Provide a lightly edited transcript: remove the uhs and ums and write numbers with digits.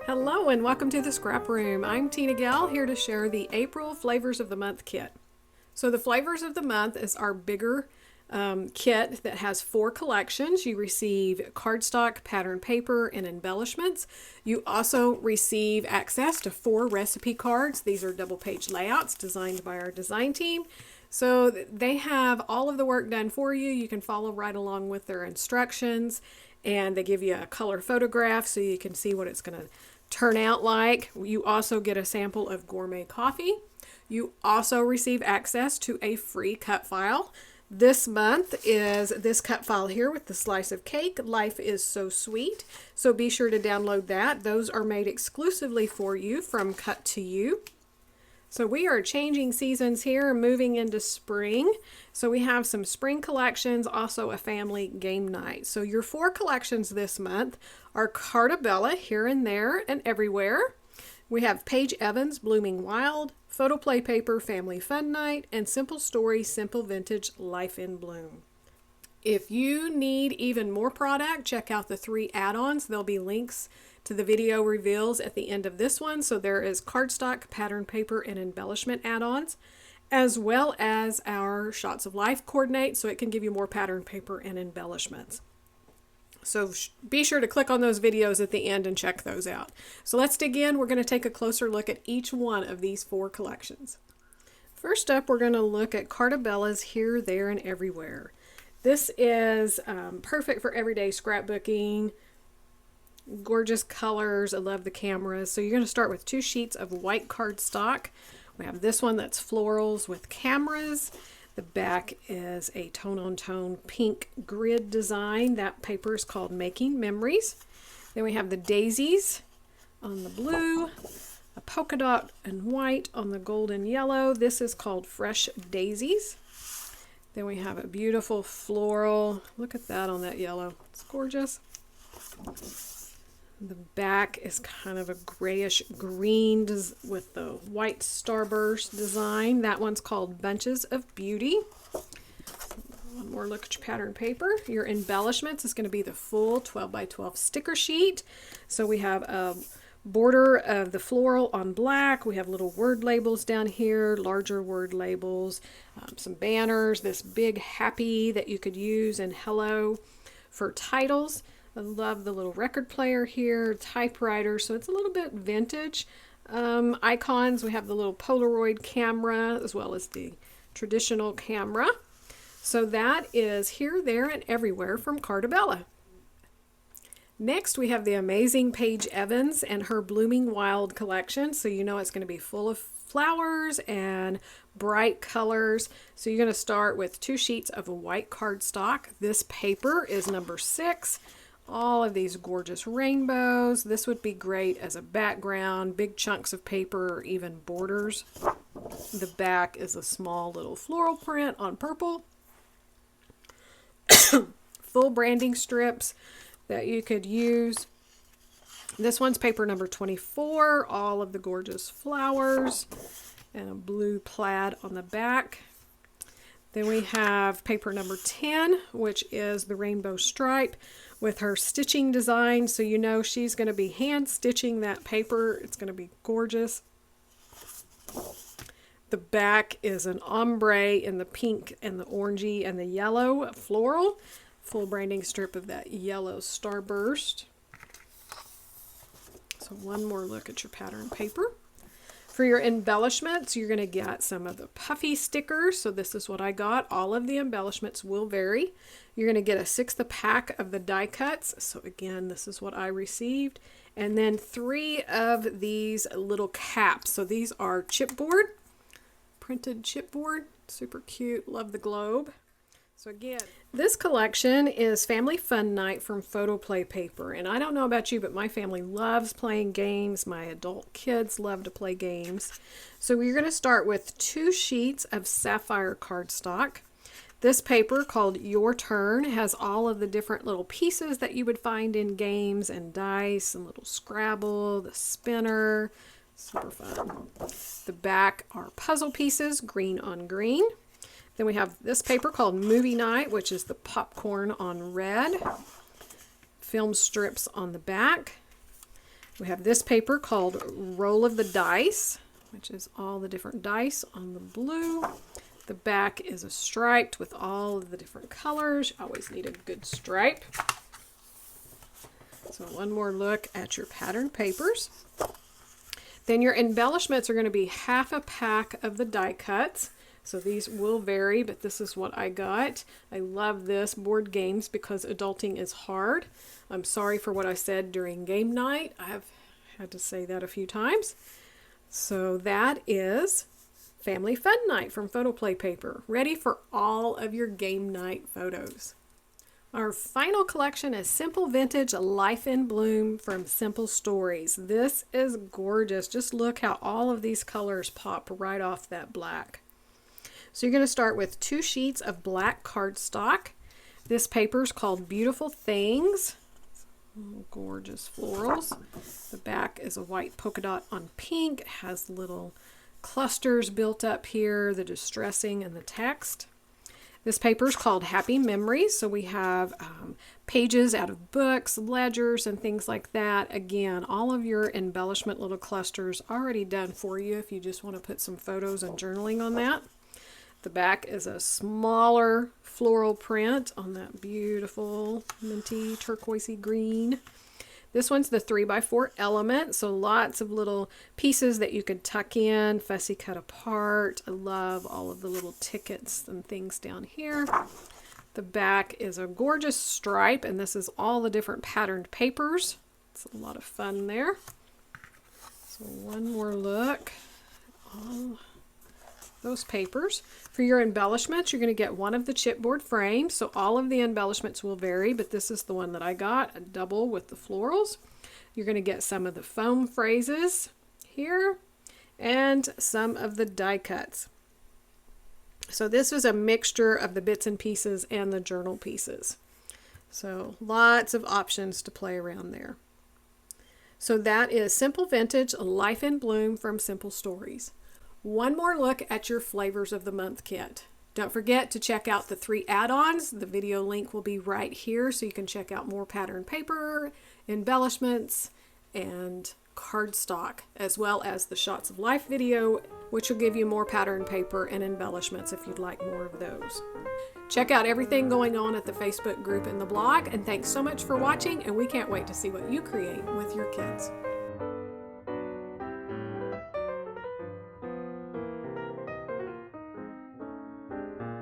Hello and welcome to the Scrap Room. I'm Tina Gell, here to share the April Flavors of the Month kit. So the Flavors of the Month is our bigger kit that has 4 collections. You receive cardstock, pattern paper, and embellishments. You also receive access to 4 recipe cards. These are double page layouts designed by our design team. So they have all of the work done for you. You can follow right along with their instructions, and they give you a color photograph so you can see what it's going to turn out like. You also get a sample of gourmet coffee. You also receive access to a free cut file. This month is this cut file here with the slice of cake. Life is so sweet. So be sure to download that. Those are made exclusively for you from Cut to You. So we are changing seasons here, moving into spring. So we have some spring collections, also a family game night. So your 4 collections this month are Cardabella, Here and There and Everywhere. We have Paige Evans, Blooming Wild, Photo Play Paper, Family Fun Night, and Simple Story, Simple Vintage, Life in Bloom. If you need even more product, check out the 3 add-ons. There'll be links to the video reveals at the end of this one. So there is cardstock, pattern paper, and embellishment add-ons, as well as our Shots of Life coordinate, so it can give you more pattern paper and embellishments. So be sure to click on those videos at the end and check those out. So let's dig in. We're going to take a closer look at each one of these 4 collections. First up, we're going to look at Cardabella's Here, There, and Everywhere. This is perfect for everyday scrapbooking. Gorgeous colors. I love the cameras. So you're going to start with 2 sheets of white cardstock. We have this one that's florals with cameras. The back is a tone-on-tone pink grid design. That paper is called Making Memories. Then we have the daisies on the blue, a polka dot and white on the gold and yellow. This is called Fresh Daisies. Then we have a beautiful floral. Look at that on that yellow. It's gorgeous. The back is kind of a grayish green with the white starburst design. That one's called Bunches of Beauty. One more look at your pattern paper. Your embellishments is going to be the full 12 by 12 sticker sheet. So we have a border of the floral on black. We have little word labels down here, larger word labels, some banners, this big happy that you could use in hello for titles. I love the little record player here, typewriter, so it's a little bit vintage. Icons, we have the little Polaroid camera as well as the traditional camera. So that is Here, There, and Everywhere from Cardabella. Next, we have the amazing Paige Evans and her Blooming Wild collection. So you know it's going to be full of flowers and bright colors. So you're going to start with 2 sheets of white cardstock. This paper is number 6. All of these gorgeous rainbows. This would be great as a background, big chunks of paper, or even borders. The back is a small little floral print on purple. Full branding strips that you could use. This one's paper number 24, all of the gorgeous flowers, and a blue plaid on the back. Then we have paper number 10, which is the rainbow stripe with her stitching design. So you know she's going to be hand stitching that paper. It's going to be gorgeous. The back is an ombre in the pink and the orangey and the yellow floral. Full branding strip of that yellow starburst. So one more look at your pattern paper. For your embellishments, you're going to get some of the puffy stickers. So this is what I got. All of the embellishments will vary. You're going to get a 1/6 a pack of the die cuts. So again, this is what I received. And then 3 of these little caps. So these are chipboard, printed chipboard. Super cute. Love the globe. So again, this collection is Family Fun Night from Photo Play Paper. And I don't know about you, but my family loves playing games. My adult kids love to play games. So we're going to start with 2 sheets of sapphire cardstock. This paper, called Your Turn, has all of the different little pieces that you would find in games and dice and little Scrabble, the spinner. Super fun. The back are puzzle pieces, green on green. Then we have this paper called Movie Night, which is the popcorn on red. Film strips on the back. We have this paper called Roll of the Dice, which is all the different dice on the blue. The back is a striped with all of the different colors. You always need a good stripe. So one more look at your pattern papers. Then your embellishments are going to be half a pack of the die cuts. So these will vary, but this is what I got. I love this, board games, because adulting is hard. I'm sorry for what I said during game night. I've had to say that a few times. So that is Family Fun Night from Photoplay Paper, ready for all of your game night photos. Our final collection is Simple Vintage Life in Bloom from Simple Stories. This is gorgeous. Just look how all of these colors pop right off that black. So you're going to start with 2 sheets of black cardstock. This paper is called Beautiful Things. Gorgeous florals. The back is a white polka dot on pink. It has little clusters built up here, the distressing and the text. This paper is called Happy Memories. So we have pages out of books, ledgers, and things like that. Again, all of your embellishment little clusters already done for you if you just want to put some photos and journaling on that. The back is a smaller floral print on that beautiful minty turquoisey green. This one's the 3x4 element, so lots of little pieces that you could tuck in, fussy cut apart. I love all of the little tickets and things down here. The back is a gorgeous stripe, and this is all the different patterned papers. It's a lot of fun there. So one more look at all those papers. For your embellishments, you're going to get one of the chipboard frames. So all of the embellishments will vary, but this is the one that I got, a double with the florals. You're going to get some of the foam phrases here and some of the die cuts. So this is a mixture of the bits and pieces and the journal pieces. So lots of options to play around there. So that is Simple Vintage Life in Bloom from Simple Stories. One more look at your Flavors of the Month kit. Don't forget to check out the 3 add-ons. The video link will be right here so you can check out more pattern paper, embellishments, and cardstock, as well as the Shots of Life video, which will give you more pattern paper and embellishments if you'd like more of those. Check out everything going on at the Facebook group and the blog, and thanks so much for watching, and we can't wait to see what you create with your kids.